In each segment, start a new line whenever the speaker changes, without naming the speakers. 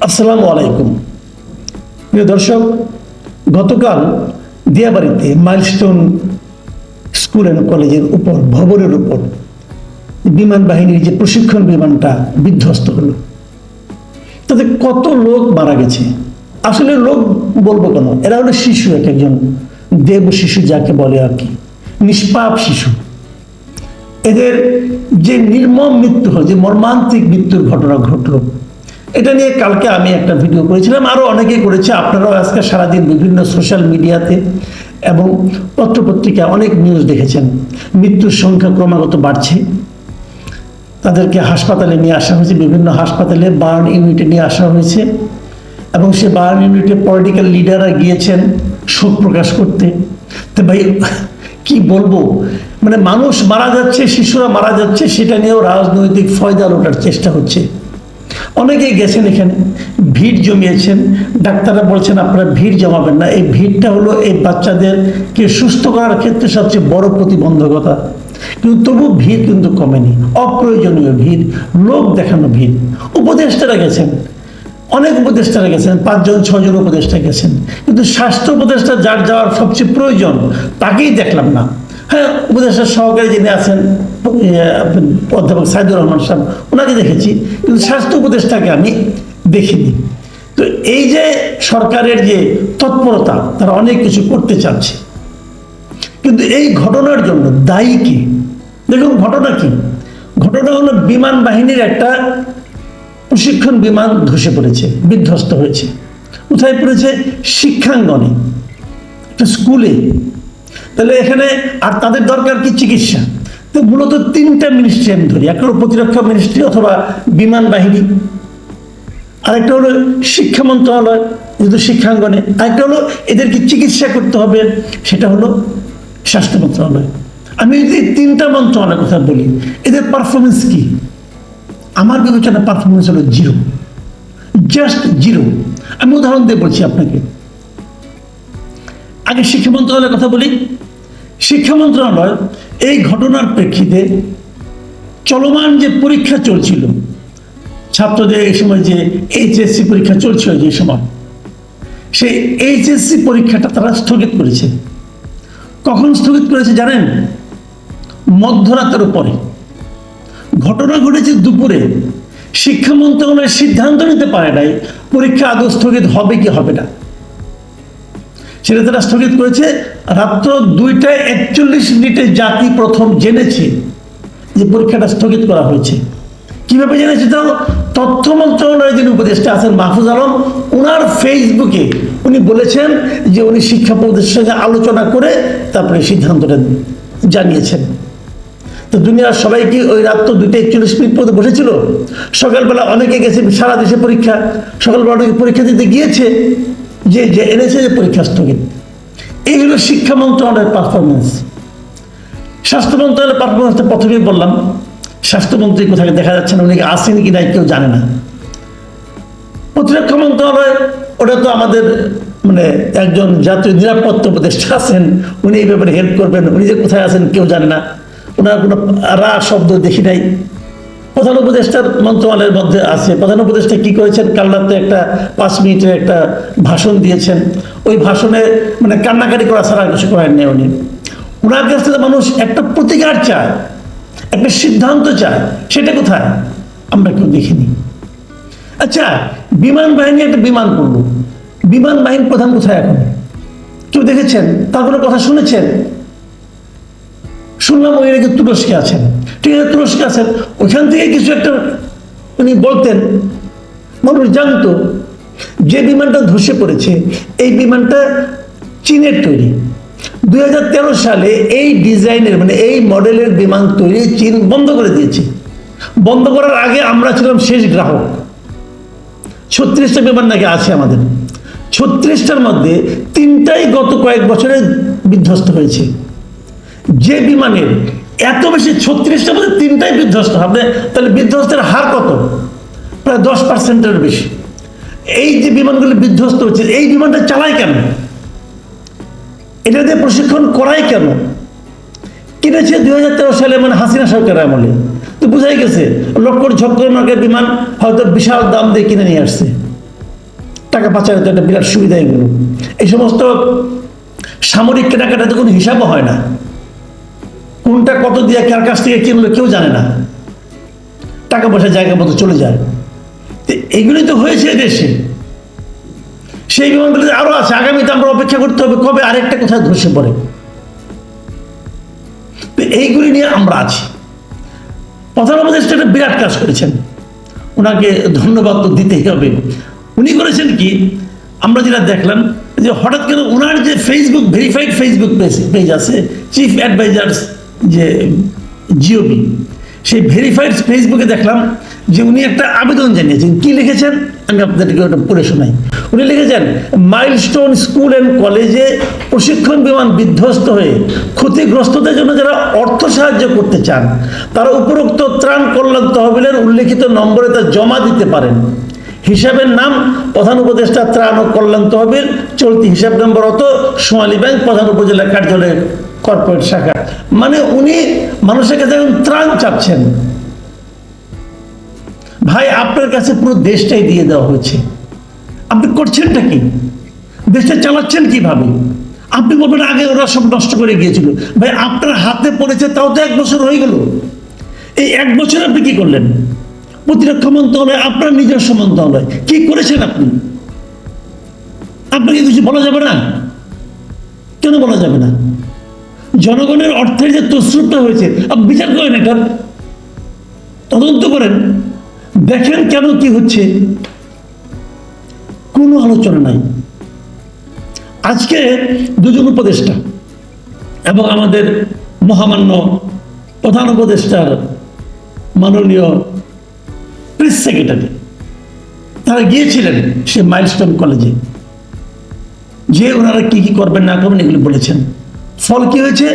আসসালামু আলাইকুম প্রিয় দর্শক, গতকাল দিয়াবাড়িতে মাইলস্টোন স্কুল অ্যান্ড কলেজের উপর ভবনের উপর বিমান বাহিনীর যে প্রশিক্ষণ বিমানটা বিধ্বস্ত হলো, তাতে কত লোক মারা গেছে। আসলে লোক বলবো কেন, এরা হলো শিশু, একজন দেব শিশু যাকে বলে আর কি, নিষ্পাপ শিশু। এদের যে নির্মম মৃত্যু হল, যে মর্মান্তিক মৃত্যুর ঘটনা ঘটলো, এটা নিয়ে কালকে আমি একটা ভিডিও করেছিলাম, আরও অনেকেই করেছে। আপনারাও আজকে সারাদিন বিভিন্ন সোশ্যাল মিডিয়াতে এবং পত্রপত্রিকায় অনেক নিউজ দেখেছেন। মৃত্যুর সংখ্যা ক্রমাগত বাড়ছে। তাদেরকে হাসপাতালে নিয়ে আসা হয়েছে, বিভিন্ন হাসপাতালে বার্ন ইউনিটে নিয়ে আসা হয়েছে, এবং সে বার্ন ইউনিটে পলিটিক্যাল লিডাররা গিয়েছেন শোক প্রকাশ করতে। তো ভাই কি বলবো, মানে মানুষ মারা যাচ্ছে, শিশুরা মারা যাচ্ছে, সেটা নিয়েও রাজনৈতিক ফয়দা লোটার চেষ্টা হচ্ছে। অনেকেই গেছেন, এখানে ভিড় জমিয়েছেন। ডাক্তাররা বলছেন আপনারা ভিড় জমাবেন না। এই ভিড়টা হলো এই বাচ্চাদেরকে সুস্থ করার ক্ষেত্রে সবচেয়ে বড় প্রতিবন্ধকতা। কিন্তু তবু ভিড় কিন্তু কমেনি, অপ্রয়োজনীয় ভিড়, লোক দেখানো ভিড়। উপদেষ্টারা গেছেন, অনেক উপদেষ্টারা গেছেন, 5-6জন উপদেষ্টা গেছেন, কিন্তু স্বাস্থ্য উপদেষ্টা যার যাওয়ার সবচেয়ে প্রয়োজন তাকেই দেখলাম না। হ্যাঁ, উপদেষ্টার সহকারী যিনি আছেন অধ্যাপক সাইদুর রহমান সাহেব, ওনাকে দেখেছি, কিন্তু স্বাস্থ্য উপদেষ্টাকে আমি দেখিনি। তো এই যে সরকারের যে তৎপরতা, তারা অনেক কিছু করতে চাচ্ছে, কিন্তু এই ঘটনার জন্য দায়ী কি? দেখুন ঘটনা কি, ঘটনা হলো বিমান বাহিনীর একটা প্রশিক্ষণ বিমান ধসে পড়েছে, বিধ্বস্ত হয়েছে। কোথায় পড়েছে? শিক্ষাঙ্গনে, একটা স্কুলে। তাহলে এখানে আর তাদের দরকার কি? চিকিৎসা। তো মূলত 3টা মিনিস্ট্রি আমি ধরি, একটা হলো প্রতিরক্ষা মিনিস্ট্রি অথবা বিমান বাহিনী, আরেকটা হলো শিক্ষা মন্ত্রণালয় যেহেতু শিক্ষাঙ্গনে, আরেকটা হলো এদেরকে চিকিৎসা করতে হবে, সেটা হলো স্বাস্থ্য মন্ত্রণালয়। আমি যদি 3টা মন্ত্রণালয়ের কথা বলি, এদের পারফরমেন্স কি? আমার বিবেচনা পারফরমেন্স হলো জিরো, জাস্ট জিরো। আমি উদাহরণ দিয়ে বলছি আপনাকে। আগে শিক্ষা মন্ত্রণালয়ের কথা বলি। শিক্ষা মন্ত্রণালয় এই ঘটনার প্রেক্ষিতে চলমান যে পরীক্ষা চলছিল ছাত্রদের, এই সময় যে এইচএসসি পরীক্ষা চলছিল, যে সময় সেই এইচএসসি পরীক্ষাটা তারা স্থগিত করেছে। কখন স্থগিত করেছে জানেন? মধ্যরাতের উপরে। ঘটনা ঘটেছে দুপুরে। শিক্ষা মন্ত্রণালয় সিদ্ধান্ত নিতে পারে নাই পরীক্ষা আদৌ স্থগিত হবে কি হবে না। সেটা তারা স্থগিত করেছে রাত্র 2টা 41 জাতি প্রথম জেনেছে যে পরীক্ষাটা স্থগিত করা হয়েছে। কিভাবে জেনেছে? তাও তথ্য মন্ত্রণালয়ের যিনি উপদেষ্টা আছেন মাহফুজ আলম, ওনার ফেসবুকে উনি বলেছেন যে উনি শিক্ষা উপদেষ্টার সঙ্গে আলোচনা করে তারপরে সিদ্ধান্তটা জানিয়েছেন। তো দুনিয়ার সবাই কি ওই রাত্র 2টা 41 পর্যন্ত বসেছিল? সকালবেলা অনেকে গেছে, সারা দেশে পরীক্ষা, সকালবেলা অনেকে পরীক্ষা দিতে গিয়েছে, যে এনেছে যে পরীক্ষা স্থগিত। এই হলো শিক্ষা মন্ত্রণালয়ের পারফরমেন্স। স্বাস্থ্য মন্ত্রণালয়ের পারফরমেন্সটা প্রথমেই বললাম। স্বাস্থ্যমন্ত্রী কোথায় দেখা যাচ্ছে না, উনি আসেন কি নাই কেউ জানে না। প্রতিরক্ষা মন্ত্রণালয়, ওটা তো আমাদের মানে একজন জাতীয় নিরাপত্তা উপদেষ্টা আছেন, উনি এই ব্যাপারে হেল্প করবেন। উনি যে কোথায় আছেন কেউ জানে না, ওনার কোনো রা শব্দ দেখি নাই। প্রধান উপদেষ্টার মন্ত্রণালয়ের মধ্যে আছে। প্রধান উপদেষ্টা কি করেছেন? কাল রাতে একটা 5 মিনিটের একটা ভাষণ দিয়েছেন। ওই ভাষণে মানে কান্নাকারি করা ছাড়া কিছু করেন নেই উনি। ওনার কাছ থেকে মানুষ একটা প্রতিকার চায়, একটা সিদ্ধান্ত চায়, সেটা কোথায়? আমরা কেউ দেখিনি। আচ্ছা, বিমান বাহিনী একটা বিমান করলো, বিমান বাহিনী প্রধান কোথায় এখন? কেউ দেখেছেন? তার কোনো কথা শুনেছেন? শুনলাম ওই নাকি তুরস্কে আছেন। ঠিক আছে, তুরস্কে আছেন, ওইখান থেকে কিছু একটা উনি বলতেন, মানুষ জানতো যে বিমানটা ধসে পড়েছে এই বিমানটা চীনের তৈরি। 2013 সালে এই ডিজাইনের মানে এই মডেলের বিমান তৈরি চীন বন্ধ করে দিয়েছে। বন্ধ করার আগে আমরা ছিলাম শেষ গ্রাহক। 36টা বিমান নাকি আছে আমাদের, 36টার মধ্যে 3টাই গত কয়েক বছরে বিধ্বস্ত হয়েছে। যে বিমানের এত বেশি, 36টার মধ্যে 3টাই বিধ্বস্ত হবে, তাহলে বিধ্বস্তের হার কত? প্রায় 10%-এর বেশি। এই যে বিমানগুলি বিধ্বস্ত হচ্ছে, এই বিমানটা চালায় কেন? এটা দিয়ে প্রশিক্ষণ করাই কেন? কিনেছে 2013 সালে, মানে হাসিনা সরকারের আমলে। তো বোঝাই গেছে লক্কর ঝক্কর মার্কের বিমান হয়তো বিশাল দাম দিয়ে কিনে নিয়ে আসছে। টাকা পাচারের তো একটা বিরাট সুবিধা এগুলো। এই সমস্ত সামরিক কেনাকাটাতে কোনো হিসাবও হয় না, কোনটা কত দিয়ে কার কাছ থেকে কিনলো কেউ জানে না, টাকা পয়সা জায়গা মতো চলে যায়। এগুলি তো হয়েছে দেশে, সেই বিমানগুলো আরো আছে, আগামীতে আমরা অপেক্ষা করতে হবে কবে আরেকটা কোথায় ধসে পড়ে। এইগুলি নিয়ে আমরা আছি। প্রধান উপদেষ্টা একটা বিরাট কাজ করেছেন, ওনাকে ধন্যবাদ তো দিতেই হবে। উনি করেছেন কি, আমরা যেটা দেখলাম যে হঠাৎ করে ওনার যে ফেসবুক ভেরিফাইড ফেসবুক পেজ আছে, চিফ অ্যাডভাইজার্স যে জিওবি, সেই ভেরিফাইড ফেসবুকে দেখলাম যে উনি একটা আবেদন জানিয়েছেন। কি লিখেছেন আমি আপনাদেরকে ওটা পড়ে শোনাই। উনি লিখেছেন, মাইলস্টোন স্কুল অ্যান্ড কলেজে প্রশিক্ষণ বিমান বিধ্বস্ত হয়ে ক্ষতিগ্রস্তদের জন্য যারা অর্থ সাহায্য করতে চান তারা উপরোক্ত ত্রাণ কল্যাণ তহবিলের উল্লেখিত নম্বরে তা জমা দিতে পারেন। হিসাবের নাম প্রধান উপদেষ্টা ত্রাণ ও কল্যাণ তহবিল, চলতি হিসাব নম্বর অত, সোনালী ব্যাংক, প্রধান উপজেলা কার্যালয়, কর্পোরেট শাখা। মানে উনি মানুষের কাছে এখন ত্রাণ চাচ্ছেন। ভাই আপনার কাছে পুরো দেশটাই দিয়ে দেওয়া হয়েছে, আপনি করছেনটা কি? দেশটা চালাচ্ছেন কিভাবে? আপনি বলবেন আগে ওরা সব নষ্ট করে গিয়েছিল। ভাই আপনার হাতে পড়েছে তাও তো 1 বছর হয়ে গেল। এই 1 বছর আপনি কি করলেন? প্রতিরক্ষা মন্ত্রণালয় আপনার নিজস্ব মন্ত্রণালয়, কি করেছেন আপনি? আপনাকে কিছু বলা যাবে না? কেন বলা যাবে না? জনগণের অর্থের যে তসরুপটা হয়েছে আপনি বিচার করেন, এটার তদন্ত করেন, দেখেন কেন কি হচ্ছে। কোনো আলোচনা নাই। আজকে দুজন উপদেষ্টা এবং আমাদের মহামান্য প্রধান উপদেষ্টার মাননীয় প্রেস সেক্রেটারি তারা গিয়েছিলেন সে মাইলস্টোন কলেজে, যে ওনারা কি কি করবেন না করবেন এগুলো বলেছেন। ফল কি হয়েছে?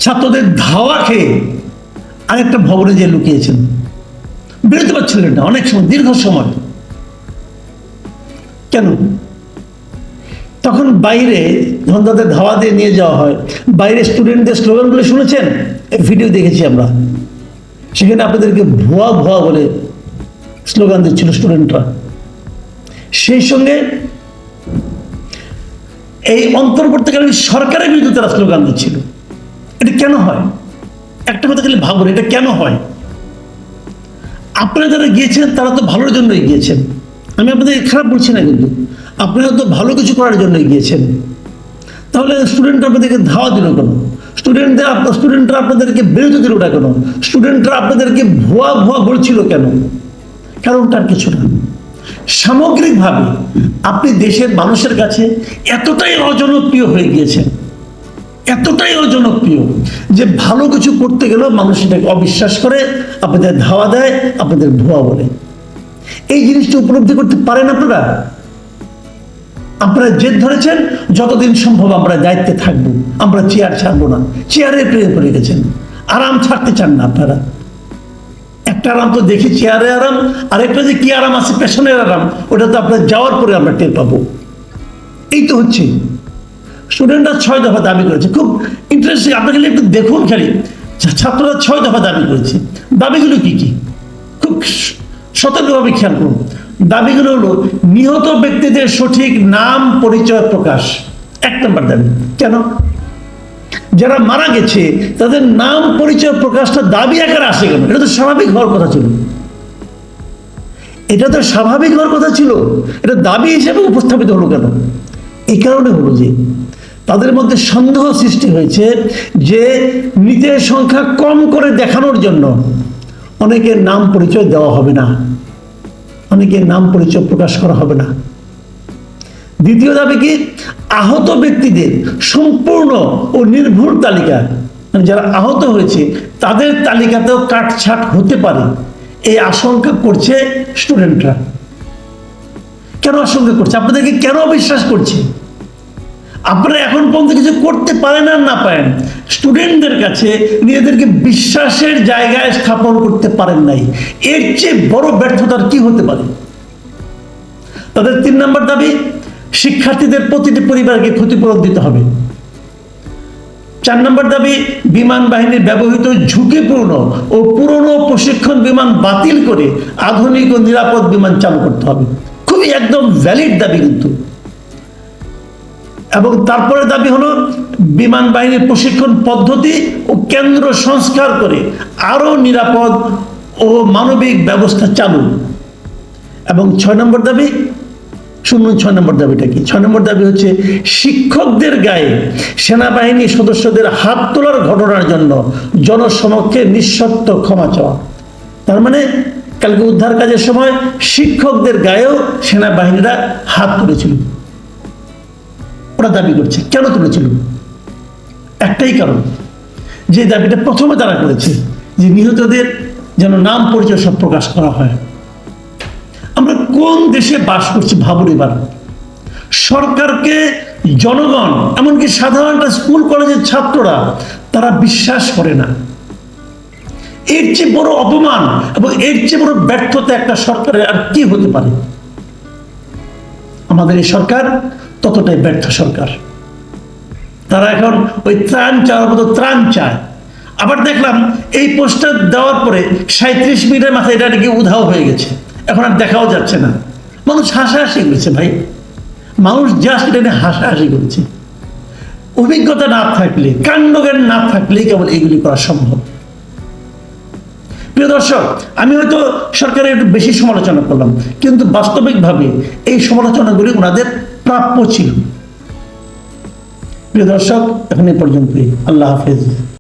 ছাত্রদের ধাওয়া খেয়ে আরেকটা ভবনে যে লুকিয়েছেন, বেরোতে পারছিলেন না অনেক সময়, দীর্ঘ সময়। কেন? তখন বাইরে যখন তাদের ধাওয়া দিয়ে নিয়ে যাওয়া হয়, বাইরে স্টুডেন্টদের স্লোগানগুলো শুনেছেন, এই ভিডিও দেখেছি আমরা, সেখানে আপনাদেরকে ভুয়া ভুয়া বলে স্লোগান দিচ্ছিল স্টুডেন্টরা। সেই সঙ্গে এই অন্তর্বর্তীকালীন সরকারের বিরুদ্ধে তারা স্লোগান দিচ্ছিল। এটা কেন হয়? একটা কথা খালি ভাবুন, এটা কেন হয়? আপনারা যারা গিয়েছেন তারা তো ভালোর জন্যই গিয়েছেন, আমি আপনাদের খারাপ বলছি না, কিন্তু আপনারা তো ভালো কিছু করার জন্যই গিয়েছেন। তাহলে স্টুডেন্টরা আপনাদেরকে ধাওয়া দিল কেন? স্টুডেন্টরা আপনাদেরকে বিরোধী দিল না কেন? স্টুডেন্টরা আপনাদেরকে ভুয়া ভুয়া বলছিল কেন? কারণটার কিছু না। সামগ্রিকভাবে আপনি দেশের মানুষের কাছে এতটাই অজনপ্রিয় হয়ে গিয়েছেন, এতটাই অজনপ্রিয় যে ভালো কিছু করতে গেলেও মানুষ এটাকে অবিশ্বাস করে, আপনাদের ধাওয়া দেয়, আপনাদের ভুয়া বলে। এই জিনিসটা উপলব্ধি করতে পারেন আপনারা? আপনারা জেদ ধরেছেন যতদিন সম্ভব আমরা দায়িত্বে থাকবো, আমরা চেয়ার ছাড়বো না। চেয়ারের প্রেমে পড়ে গেছেন, আরাম ছাড়তে চান না আপনারা। একটা আরাম তো দেখি চেয়ারে আরাম, আরেকটা যে কি আরাম আছে পেছনের আরাম, ওটা তো আপনার যাওয়ার পরে আমরা টের পাবো। এই তো হচ্ছে। স্টুডেন্টরা 6 দফা দাবি করেছে, খুব ইন্টারেস্টিং। আপনাকে একটু দেখুন খালি, ছাত্ররা 6 দফা দাবি করেছে। দাবিগুলো কি কি খুব সতর্কভাবে খেয়াল করুন। দাবিগুলো হলো নিহত ব্যক্তিদের সঠিক নাম পরিচয় প্রকাশ, 1 নম্বর দাবি। কেন? যারা মারা গেছে তাদের নাম পরিচয় প্রকাশটা দাবি আকারে আসে কেন? এটা তো স্বাভাবিক হওয়ার কথা ছিল, এটা তো স্বাভাবিক হওয়ার কথা ছিল, এটা দাবি হিসেবে উপস্থাপিত হলো কেন? এই কারণে হলো যে তাদের মধ্যে সন্দেহ সৃষ্টি হয়েছে যে মৃতের সংখ্যা কম করে দেখানোর জন্য অনেকের নাম পরিচয় দেওয়া হবে না, অনেকের নাম পরিচয় প্রকাশ করা হবে না। দ্বিতীয় দাবি কি? আহত ব্যক্তিদের সম্পূর্ণ ও নির্ভুল তালিকা, মানে যারা আহত হয়েছে তাদের তালিকাতেও কাটছাট হতে পারে, এই আশঙ্কা করছে স্টুডেন্টরা। কেন আশঙ্কা করছে? আপনাদেরকে কেন অবিশ্বাস করছে? আপনারা এখন পর্যন্ত কিছু করতে পারেন আর না পারেন, স্টুডেন্টদের কাছে নিজেদেরকে বিশ্বাসের জায়গায় স্থাপন করতে পারেন নাই। এর চেয়ে বড় ব্যর্থতার কি হতে পারে? তাদের 3 নম্বর দাবি, শিক্ষার্থীদের প্রতিটি পরিবারকে ক্ষতিপূরণ দিতে হবে। 4 নম্বর দাবি, বিমান বাহিনীর ব্যবহৃত ঝুঁকিপূর্ণ ও পুরনো প্রশিক্ষণ বিমান বাতিল করে আধুনিক ও নিরাপদ বিমান চালু করতে হবে। খুব খুবই একদম ভ্যালিড দাবি কিন্তু। এবং তারপরে দাবি হলো বিমান বাহিনীর প্রশিক্ষণ পদ্ধতি ও কেন্দ্র সংস্কার করে আরো নিরাপদ ও মানবিক ব্যবস্থা চালু। এবং 6 নম্বর দাবি, শুনুন 6 নম্বর দাবিটা কি। 6 নম্বর দাবি হচ্ছে শিক্ষকদের গায়ে সেনাবাহিনী সদস্যদের হাত তোলার ঘটনার জন্য জনসমক্ষে নিঃশর্ত ক্ষমা চাওয়া। তার মানে কালকে উদ্ধার কাজের সময় শিক্ষকদের গায়েও সেনাবাহিনীরা হাত তুলেছিল। ওরা দাবি করছে, কেন তুলেছিল? একটাই কারণ, যে দাবিটা প্রথমে তারা করেছে যে নিহতদের যেন নাম পরিচয় সব প্রকাশ করা হয়। আমরা কোন দেশে বাস করছি ভাবুন এবার। সরকারকে জনগণ, এমনকি সাধারণ স্কুল কলেজের ছাত্ররা, তারা বিশ্বাস করে না। এর চেয়ে বড় অপমান এবং এর চেয়ে বড় ব্যর্থতা একটা সরকারের আর কি হতে পারে? আমাদের এই সরকার ততটাই ব্যর্থ সরকার। তারা এখন ওই ত্রাণ চাওয়ার মতো ত্রাণ চায়। আবার দেখলাম এই পোস্টার দেওয়ার পরে 37 মিনিটের মাথায় এটা নাকি উধাও হয়ে গেছে, এখন আর দেখাও যাচ্ছে না। মানুষ হাসাহাসি করেছে ভাই, মানুষ জাস্ট এটা নিয়ে হাসাহাসি করেছে। অভিজ্ঞতা না থাকলে, কাণ্ডজ্ঞান না থাকলেই কেবল এগুলি করা সম্ভব। প্রিয় দর্শক, আমি হয়তো সরকারের একটু বেশি সমালোচনা করলাম, কিন্তু বাস্তবিকভাবে এই সমালোচনাগুলি ওনাদের প্রাপ্য ছিল। প্রিয় দর্শক, এখন এ পর্যন্তই। আল্লাহ হাফেজ।